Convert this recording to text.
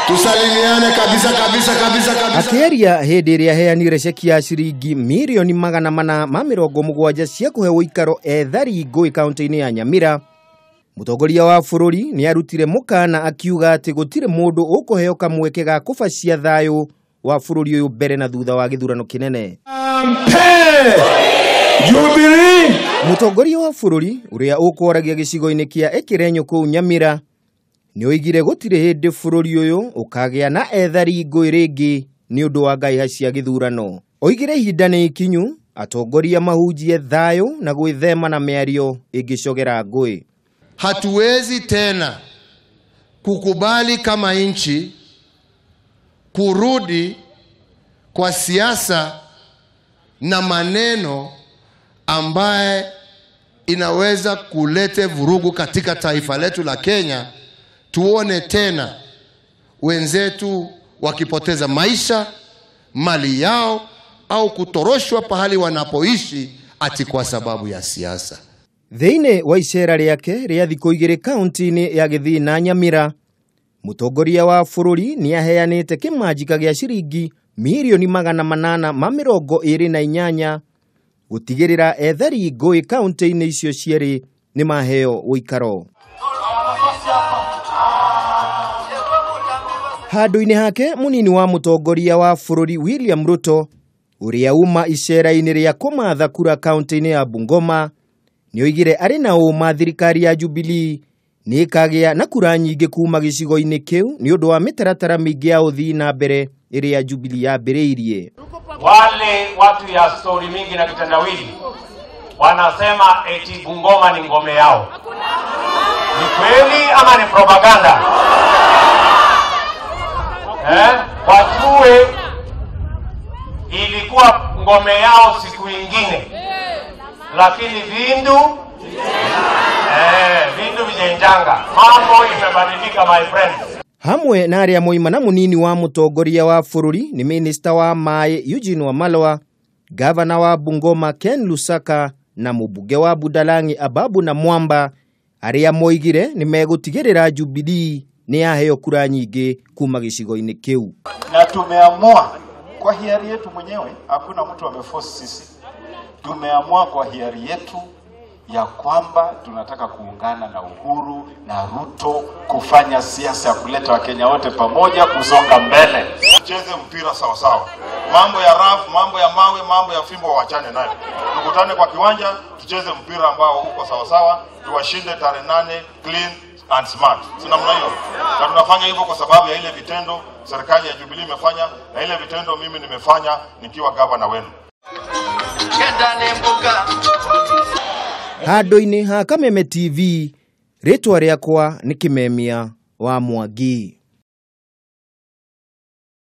tusalimiane kabisa. Akeria hindi ria heanire ceki ya ciringi milioni 470 cia kuhe uikaro ethari ngui kaunti-ini ya Nyamira. Mutongoria wa bururi ni arutire mukana akiuga ati gutire mundu ukuheo kamweke ga kubacia thayu wa bururi uyu mbere na thutha wa githurano kinene. Jubilee! Mutongoria wa bururi uria ukoragia gicigo-ini kia Ekirenyo kuu Nyamira ni oigire gutire hindi bururi uyu ukagia na ethari ngui ringi ni undu wa ngaiha cia githurano. Oigire ihinda ni ikinyu atongoria mahunjie thayu na gwithema na miario ingicogera ngui. Hatuwezi tena kukubali kama nchi kurudi kwa siasa na maneno ambaye inaweza kulete vurugu katika taifa letu la Kenya. Tuone tena wenzetu wakipoteza maisha, mali yao au kutoroshwa pahali wanapoishi ati kwa sababu ya siasa. Thiine wa icera riake ria thikũ 2 kaunti-ini ya Githii na Nyamira, mutongoria wa bururi ni aheanite kimanjika gia ciringi milioni 828 gutigirira ethari ngui kaunti-ini icio cieri ni maheo uikaro. Handu-ini hake munini wa mutongoria wa bururi William Ruto uria uma icera-ini ria kumatha kura kaunti-ini ya Bungoma ni oigire ari na uma thirikari ya Jubilee ni ikagia na kura nyingi kuma gicigo-ini kiu ni undu wa mitaratara mingi ya uthii na mbere iria Jubilee yambiriirie. Wale watu ya story mingi na kitendawili wanasema eti Bungoma ni ngome yao. Ni kweli ama ni propaganda? Wajue ilikuwa ngome yao siku ingine, lakini vindu vijenjanga. Mambo imebadilika, my friend. Hamwe na aria moima na munini wa mutongoria wa bururi ni minister wa Mai Eugene Wamalwa, governor wa Bungoma Ken Lusaka na mubunge wa Budalangi Ababu na Mwamba, aria moigire ni megutigirira Jubilee ni yaheo kura nyingi kuma gicigo-ini kiu. Na tumeamua kwa hiari yetu mwenyewe, hakuna mtu ameforce sisi. Tumeamua kwa hiari yetu ya kwamba tunataka kuungana na Uhuru na Ruto kufanya siasa ya kuleta Wakenya wote pamoja kusonga mbele. Tucheze mpira sawa sawa. Mambo ya rafu, mambo ya mawe, mambo ya fimbo waachane nayo. Tukutane kwa kiwanja, tucheze mpira ambao uko sawa sawa, tuwashinde tarehe 8 clean and smart. Sina mna hiyo. Na tunafanya hivyo kwa sababu ya ile vitendo serikali ya Jubilee imefanya na ile vitendo mimi nimefanya nikiwa gavana wenu. Handu-ini ha Kameme TV, ritwa riakwa ni Kimemia wa Mwangi.